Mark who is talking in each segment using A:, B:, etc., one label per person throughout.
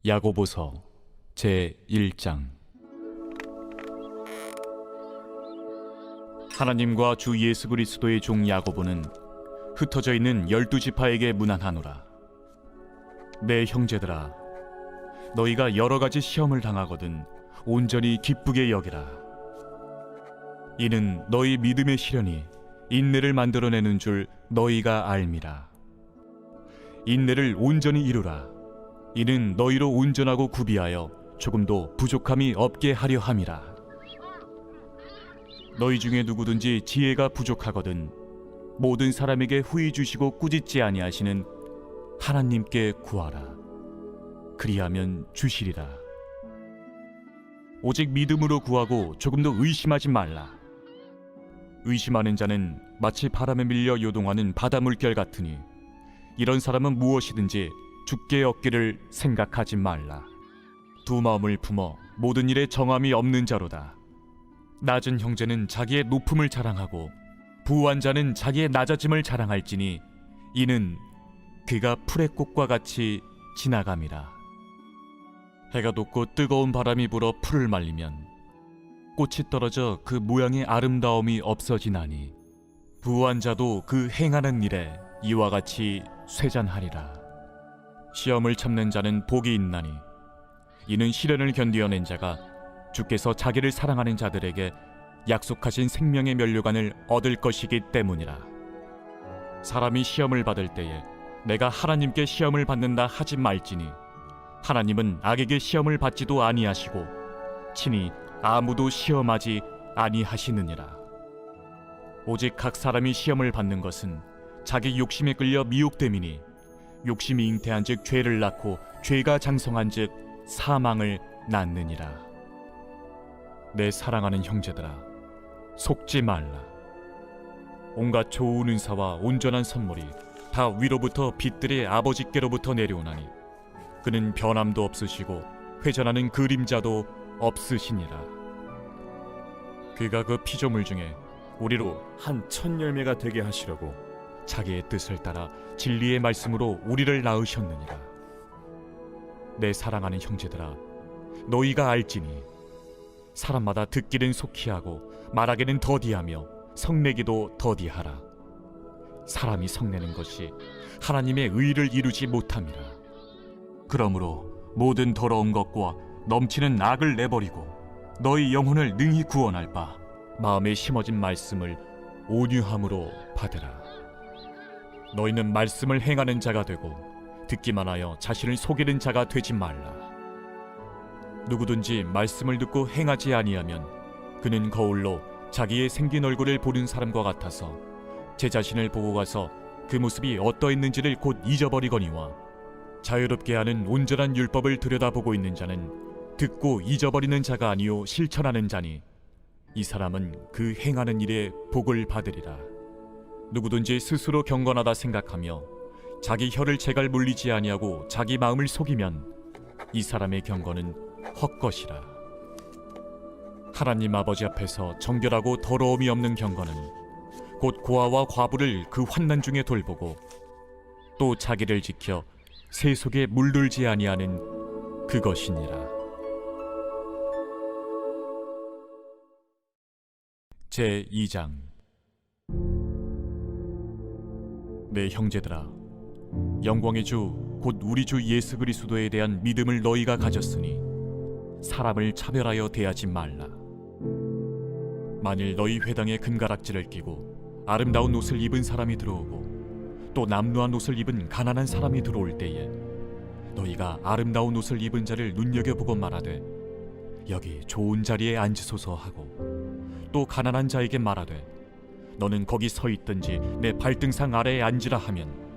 A: 야고보서 제1장. 하나님과 주 예수 그리스도의 종 야고보는 흩어져 있는 12지파에게 문안하노라. 내 형제들아, 너희가 여러 가지 시험을 당하거든 온전히 기쁘게 여기라. 이는 너희 믿음의 시련이 인내를 만들어내는 줄 너희가 알미라. 인내를 온전히 이루라. 이는 너희로 온전하고 구비하여 조금도 부족함이 없게 하려 함이라. 너희 중에 누구든지 지혜가 부족하거든 모든 사람에게 후히 주시고 꾸짖지 아니하시는 하나님께 구하라. 그리하면 주시리라. 오직 믿음으로 구하고 조금도 의심하지 말라. 의심하는 자는 마치 바람에 밀려 요동하는 바다 물결 같으니 이런 사람은 무엇이든지 죽게 얻기를 생각하지 말라. 두 마음을 품어 모든 일에 정함이 없는 자로다. 낮은 형제는 자기의 높음을 자랑하고 부한 자는 자기의 낮아짐을 자랑할지니 이는 그가 풀의 꽃과 같이 지나감이라. 해가 돋고 뜨거운 바람이 불어 풀을 말리면 꽃이 떨어져 그 모양의 아름다움이 없어지나니 부한 자도 그 행하는 일에 이와 같이 쇠잔하리라. 시험을 참는 자는 복이 있나니 이는 시련을 견디어낸 자가 주께서 자기를 사랑하는 자들에게 약속하신 생명의 면류관을 얻을 것이기 때문이라. 사람이 시험을 받을 때에 내가 하나님께 시험을 받는다 하지 말지니 하나님은 악에게 시험을 받지도 아니하시고 친히 아무도 시험하지 아니하시느니라. 오직 각 사람이 시험을 받는 것은 자기 욕심에 끌려 미혹됨이니 욕심이 잉태한즉 죄를 낳고 죄가 장성한즉 사망을 낳느니라. 내 사랑하는 형제들아, 속지 말라. 온갖 좋은 은사와 온전한 선물이 다 위로부터 빛들의 아버지께로부터 내려오나니 그는 변함도 없으시고 회전하는 그림자도 없으시니라. 그가 그 피조물 중에 우리로
B: 한 첫 열매가 되게 하시려고
A: 자기의 뜻을 따라 진리의 말씀으로 우리를 낳으셨느니라. 내 사랑하는 형제들아, 너희가 알지니 사람마다 듣기는 속히 하고 말하기는 더디하며 성내기도 더디하라. 사람이 성내는 것이 하나님의 의를 이루지 못함이라. 그러므로 모든 더러운 것과 넘치는 악을 내버리고 너희 영혼을 능히 구원할 바 마음에 심어진 말씀을 온유함으로 받으라. 너희는 말씀을 행하는 자가 되고 듣기만 하여 자신을 속이는 자가 되지 말라. 누구든지 말씀을 듣고 행하지 아니하면 그는 거울로 자기의 생긴 얼굴을 보는 사람과 같아서 제 자신을 보고 가서 그 모습이 어떠했는지를 곧 잊어버리거니와 자유롭게 하는 온전한 율법을 들여다보고 있는 자는 듣고 잊어버리는 자가 아니요 실천하는 자니 이 사람은 그 행하는 일에 복을 받으리라. 누구든지 스스로 경건하다 생각하며 자기 혀를 제갈 물리지 아니하고 자기 마음을 속이면 이 사람의 경건은 헛것이라. 하나님 아버지 앞에서 정결하고 더러움이 없는 경건은 곧 고아와 과부를 그 환난 중에 돌보고 또 자기를 지켜 새 속에 물들지 아니하는 그것이니라. 제2장. 내 형제들아, 영광의 주 곧 우리 주 예수 그리스도에 대한 믿음을 너희가 가졌으니 사람을 차별하여 대하지 말라. 만일 너희 회당에 금가락지를 끼고 아름다운 옷을 입은 사람이 들어오고 또 남루한 옷을 입은 가난한 사람이 들어올 때에 너희가 아름다운 옷을 입은 자를 눈여겨보고 말하되 여기 좋은 자리에 앉으소서 하고 또 가난한 자에게 말하되 너는 거기 서 있든지 내 발등상 아래에 앉으라 하면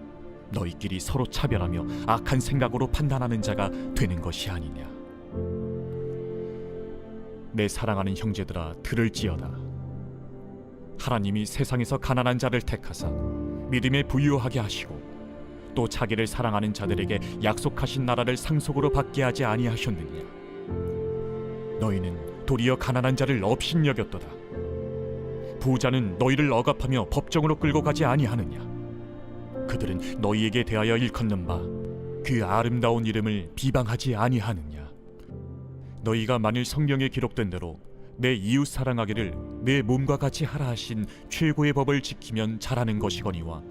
A: 너희끼리 서로 차별하며 악한 생각으로 판단하는 자가 되는 것이 아니냐. 내 사랑하는 형제들아, 들을지어다. 하나님이 세상에서 가난한 자를 택하사 믿음에 부유하게 하시고 또 자기를 사랑하는 자들에게 약속하신 나라를 상속으로 받게 하지 아니하셨느냐. 너희는 도리어 가난한 자를 업신여겼도다. 부자는 너희를 억압하며 법정으로 끌고 가지 아니하느냐. 그들은 너희에게 대하여 일컫는 바 그 아름다운 이름을 비방하지 아니하느냐? 너희가 만일 성경에 기록된 대로 내 이웃 사랑하기를 내 몸과 같이 하라 하신 최고의 법을 지키면 잘하는 것이거니와,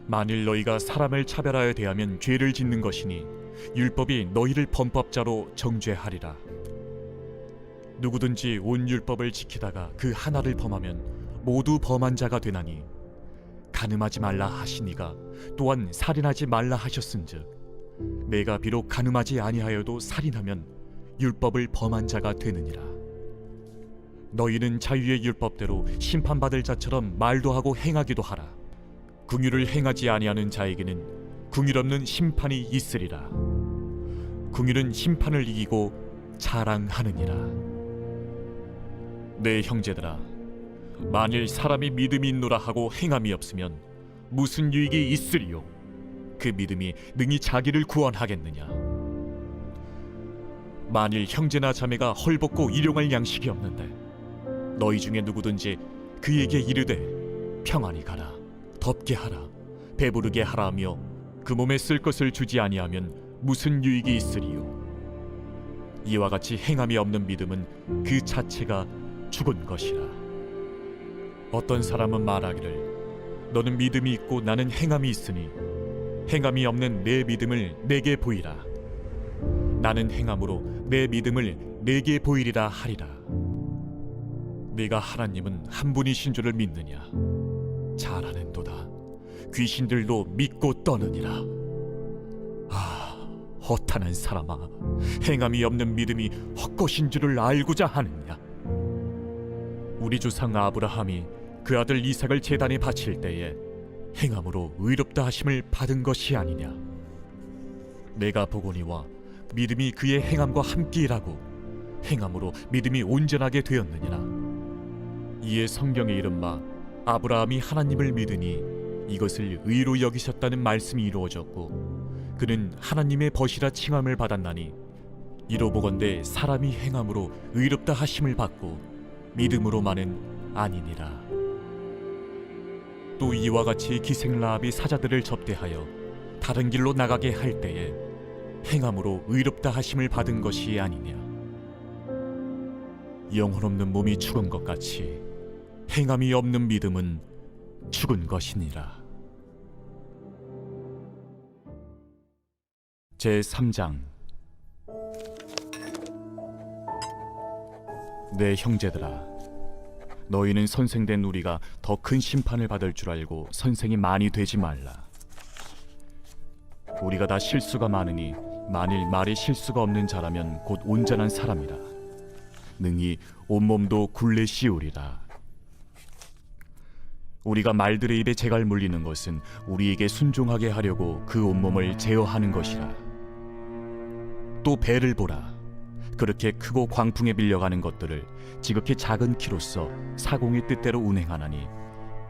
A: 만일 너희가 사람을 차별하여 대하면 죄를 짓는 것이니 율법이 너희를 범법자로 정죄하리라. 누구든지 온 율법을 지키다가 그 하나를 범하면 모두 범한 자가 되나니, 간음하지 말라 하시니가 또한 살인하지 말라 하셨은즉 내가 비록 간음하지 아니하여도 살인하면 율법을 범한 자가 되느니라. 너희는 자유의 율법대로 심판받을 자처럼 말도 하고 행하기도 하라. 긍휼을 행하지 아니하는 자에게는 긍휼 없는 심판이 있으리라. 긍휼은 심판을 이기고 자랑하느니라. 내 형제들아, 만일 사람이 믿음이 있노라 하고 행함이 없으면 무슨 유익이 있으리요? 그 믿음이 능히 자기를 구원하겠느냐? 만일 형제나 자매가 헐벗고 일용할 양식이 없는데 너희 중에 누구든지 그에게 이르되 평안히 가라, 덥게 하라, 배부르게 하라 하며 그 몸에 쓸 것을 주지 아니하면 무슨 유익이 있으리요? 이와 같이 행함이 없는 믿음은 그 자체가 죽은 것이라. 어떤 사람은 말하기를 너는 믿음이 있고 나는 행함이 있으니 행함이 없는 내 믿음을 내게 보이라. 나는 행함으로 내 믿음을 내게 보이리라 하리라. 네가 하나님은 한 분이신 줄을 믿느냐? 잘하는도다. 귀신들도 믿고 떠느니라. 아, 허탄한 사람아, 행함이 없는 믿음이 헛것인 줄을 알고자 하느냐? 우리 조상 아브라함이 그 아들 이삭을 제단에 바칠 때에 행함으로 의롭다 하심을 받은 것이 아니냐? 내가 보거니와 믿음이 그의 행함과 함께 일하고 행함으로 믿음이 온전하게 되었느니라. 이에 성경에 이른 바 아브라함이 하나님을 믿으니 이것을 의로 여기셨다는 말씀이 이루어졌고 그는 하나님의 벗이라 칭함을 받았나니, 이로 보건대 사람이 행함으로 의롭다 하심을 받고 믿음으로만은 아니니라. 또 이와 같이 기생 라합이 사자들을 접대하여 다른 길로 나가게 할 때에 행함으로 의롭다 하심을 받은 것이 아니냐? 영혼 없는 몸이 죽은 것 같이 행함이 없는 믿음은 죽은 것이니라. 제3장. 내 형제들아, 너희는 선생된 우리가 더 큰 심판을 받을 줄 알고 선생이 많이 되지 말라. 우리가 다 실수가 많으니 만일 말에 실수가 없는 자라면 곧 온전한 사람이라. 능히 온몸도 굴레 씌우리라. 우리가 말들의 입에 재갈 물리는 것은 우리에게 순종하게 하려고 그 온몸을 제어하는 것이라. 또 배를 보라. 그렇게 크고 광풍에 밀려가는 것들을 지극히 작은 키로서 사공의 뜻대로 운행하나니,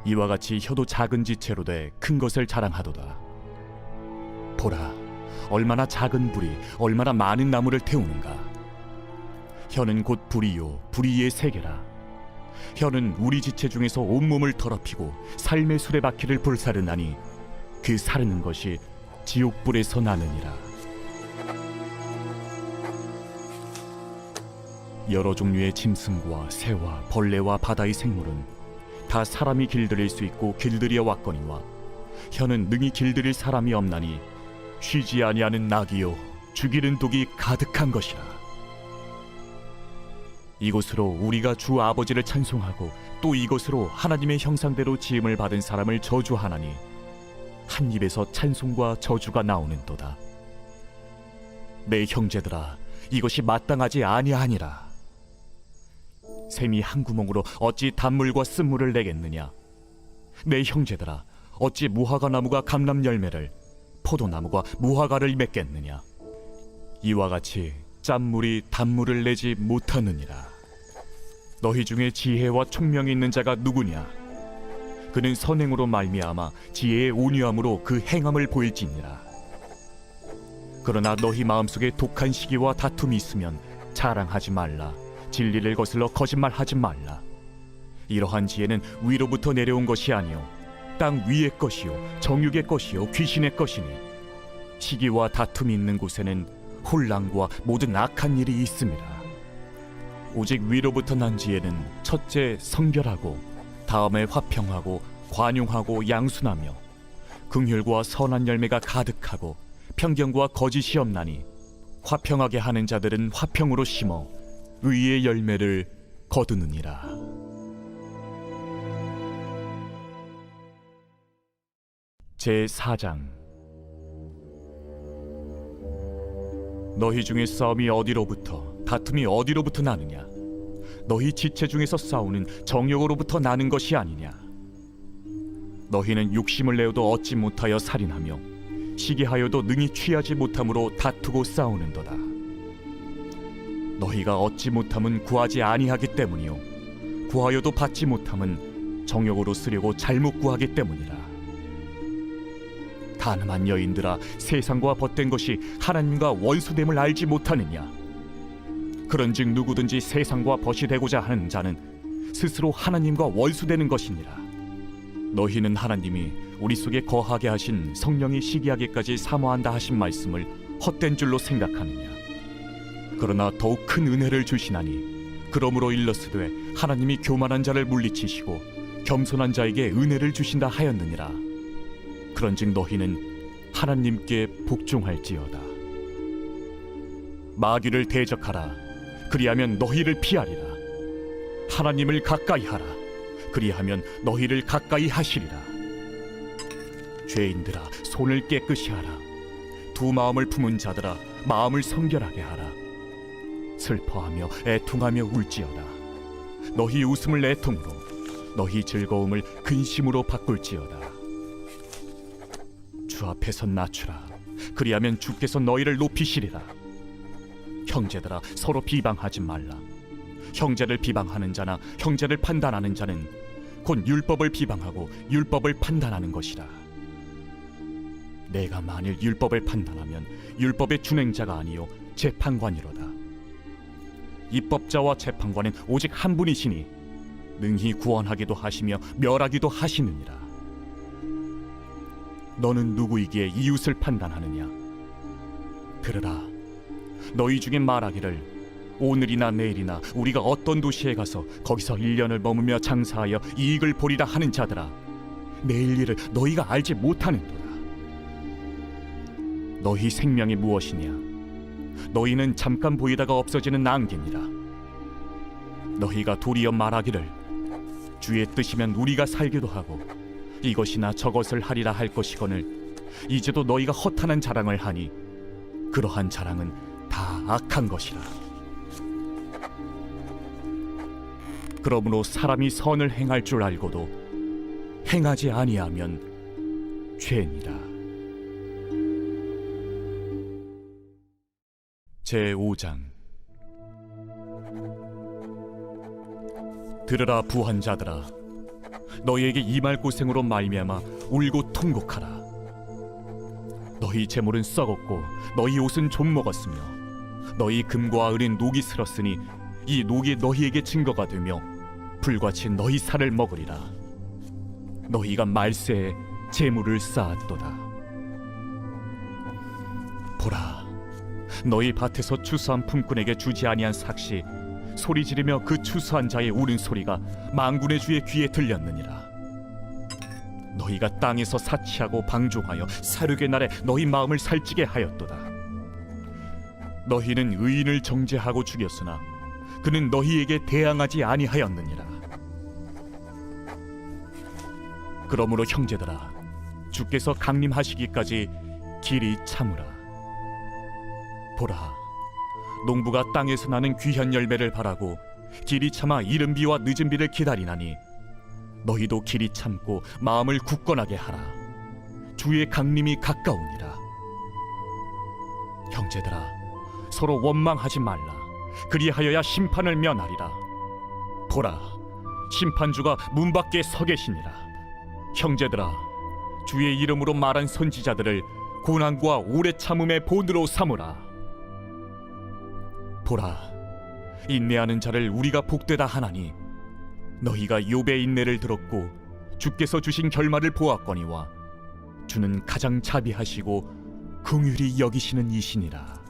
A: 이와 같이 혀도 작은 지체로 돼 큰 것을 자랑하도다. 보라, 얼마나 작은 불이 얼마나 많은 나무를 태우는가. 혀는 곧 불이요 불이의 세계라. 혀는 우리 지체 중에서 온몸을 더럽히고 삶의 수레바퀴를 불사르나니 그 사르는 것이 지옥불에서 나느니라. 여러 종류의 짐승과 새와 벌레와 바다의 생물은 다 사람이 길들일 수 있고 길들여 왔거니와, 혀는 능히 길들일 사람이 없나니 쉬지 아니하는 낙이요 죽이는 독이 가득한 것이라. 이것으로 우리가 주 아버지를 찬송하고 또 이것으로 하나님의 형상대로 지음을 받은 사람을 저주하나니 한 입에서 찬송과 저주가 나오는도다. 내 형제들아, 이것이 마땅하지 아니하니라. 샘이 한 구멍으로 어찌 단물과 쓴물을 내겠느냐? 내 형제들아, 어찌 무화과 나무가 감람 열매를, 포도나무가 무화과를 맺겠느냐? 이와 같이 짠물이 단물을 내지 못하느니라. 너희 중에 지혜와 총명이 있는 자가 누구냐? 그는 선행으로 말미암아 지혜의 온유함으로 그 행함을 보일지니라. 그러나 너희 마음속에 독한 시기와 다툼이 있으면 자랑하지 말라. 진리를 거슬러 거짓말하지 말라. 이러한 지혜는 위로부터 내려온 것이 아니요 땅 위의 것이요 정육의 것이요 귀신의 것이니, 시기와 다툼이 있는 곳에는 혼란과 모든 악한 일이 있습니다. 오직 위로부터 난 지혜는 첫째 성결하고 다음에 화평하고 관용하고 양순하며 긍휼과 선한 열매가 가득하고 편견과 거짓이 없나니 화평하게 하는 자들은 화평으로 심어 의의 열매를 거두느니라. 제4장. 너희 중에 싸움이 어디로부터 다툼이 어디로부터 나느냐? 너희 지체 중에서 싸우는 정욕으로부터 나는 것이 아니냐? 너희는 욕심을 내어도 얻지 못하여 살인하며 시기하여도 능히 취하지 못함으로 다투고 싸우는도다. 너희가 얻지 못함은 구하지 아니하기 때문이요 구하여도 받지 못함은 정욕으로 쓰려고 잘못 구하기 때문이라. 가늠한 여인들아, 세상과 벗된 것이 하나님과 원수됨을 알지 못하느냐? 그런즉 누구든지 세상과 벗이 되고자 하는 자는 스스로 하나님과 원수되는 것이니라. 너희는 하나님이 우리 속에 거하게 하신 성령이 시기하기까지 사모한다 하신 말씀을 헛된 줄로 생각하느냐? 그러나 더욱 큰 은혜를 주시나니 그러므로 일렀으되 하나님이 교만한 자를 물리치시고 겸손한 자에게 은혜를 주신다 하였느니라. 그런즉 너희는 하나님께 복종할지어다. 마귀를 대적하라. 그리하면 너희를 피하리라. 하나님을 가까이 하라. 그리하면 너희를 가까이 하시리라. 죄인들아, 손을 깨끗이 하라. 두 마음을 품은 자들아, 마음을 성결하게 하라. 슬퍼하며 애통하며 울지어다. 너희 웃음을 애통으로, 너희 즐거움을 근심으로 바꿀지어다. 주 앞에서 낮추라. 그리하면 주께서 너희를 높이시리라. 형제들아, 서로 비방하지 말라. 형제를 비방하는 자나 형제를 판단하는 자는 곧 율법을 비방하고 율법을 판단하는 것이라. 내가 만일 율법을 판단하면 율법의 준행자가 아니요 재판관이로다. 입법자와 재판관은 오직 한 분이시니 능히 구원하기도 하시며 멸하기도 하시느니라. 너는 누구이기에 이웃을 판단하느냐? 들으라. 너희 중에 말하기를 오늘이나 내일이나 우리가 어떤 도시에 가서 거기서 1년을 머무며 장사하여 이익을 보리라 하는 자들아, 내일 일을 너희가 알지 못하는도다. 너희 생명이 무엇이냐? 너희는 잠깐 보이다가 없어지는 안개니라. 너희가 도리어 말하기를 주의 뜻이면 우리가 살기도 하고 이것이나 저것을 하리라 할 것이거늘 이제도 너희가 허탄한 자랑을 하니 그러한 자랑은 다 악한 것이라. 그러므로 사람이 선을 행할 줄 알고도 행하지 아니하면 죄니라. 제5장. 들으라 부한 자들아, 너희에게 임할 고생으로 말미암아 울고 통곡하라. 너희 재물은 썩었고 너희 옷은 좀 먹었으며 너희 금과 은은 녹이 슬었으니 이 녹이 너희에게 증거가 되며 불같이 너희 살을 먹으리라. 너희가 말세에 재물을 쌓았도다. 보라, 너희 밭에서 추수한 품꾼에게 주지 아니한 삭시 소리 지르며 그 추수한 자의 우는 소리가 만군의 주의 귀에 들렸느니라. 너희가 땅에서 사치하고 방종하여 사륙의 날에 너희 마음을 살찌게 하였도다. 너희는 의인을 정죄하고 죽였으나 그는 너희에게 대항하지 아니하였느니라. 그러므로 형제들아, 주께서 강림하시기까지 길이 참으라. 보라, 농부가 땅에서 나는 귀한 열매를 바라고 길이 참아 이른 비와 늦은 비를 기다리나니 너희도 길이 참고 마음을 굳건하게 하라. 주의 강림이 가까우니라. 형제들아, 서로 원망하지 말라. 그리하여야 심판을 면하리라. 보라, 심판주가 문 밖에 서 계시니라. 형제들아, 주의 이름으로 말한 선지자들을 고난과 오래 참음의 본으로 삼으라. 보라, 인내하는 자를 우리가 복되다 하나니 너희가 욥의 인내를 들었고 주께서 주신 결말을 보았거니와 주는 가장 자비하시고 긍휼히 여기시는 이시니라.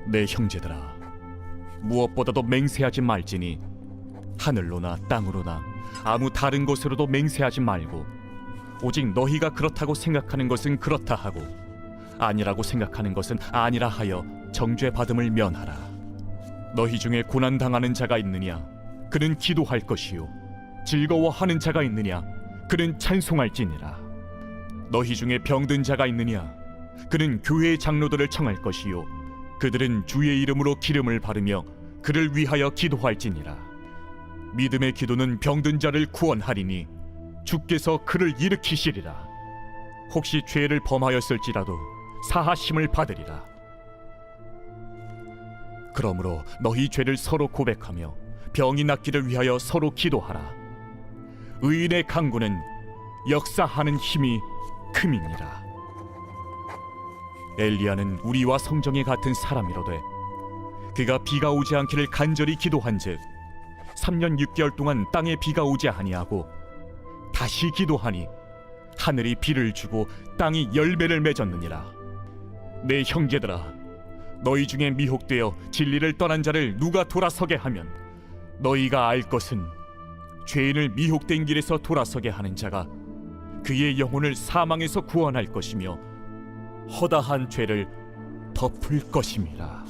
A: 내 형제들아, 무엇보다도 맹세하지 말지니 하늘로나 땅으로나 아무 다른 곳으로도 맹세하지 말고 오직 너희가 그렇다고 생각하는 것은 그렇다 하고 아니라고 생각하는 것은 아니라 하여 정죄받음을 면하라. 너희 중에 고난 당하는 자가 있느냐? 그는 기도할 것이요. 즐거워하는 자가 있느냐? 그는 찬송할지니라. 너희 중에 병든 자가 있느냐? 그는 교회의 장로들을 청할 것이요. 그들은 주의 이름으로 기름을 바르며 그를 위하여 기도할지니라. 믿음의 기도는 병든 자를 구원하리니 주께서 그를 일으키시리라. 혹시 죄를 범하였을지라도 사하심을 받으리라. 그러므로 너희 죄를 서로 고백하며 병이 낫기를 위하여 서로 기도하라. 의인의 강구는 역사하는 힘이 큼이니라. 엘리야는 우리와 성정이 같은 사람이로되 그가 비가 오지 않기를 간절히 기도한즉 3년 6개월 동안 땅에 비가 오지 아니하고 다시 기도하니 하늘이 비를 주고 땅이 열매를 맺었느니라. 내 형제들아, 너희 중에 미혹되어 진리를 떠난 자를 누가 돌아서게 하면 너희가 알 것은 죄인을 미혹된 길에서 돌아서게 하는 자가 그의 영혼을 사망에서 구원할 것이며 허다한 죄를 덮을 것임이라.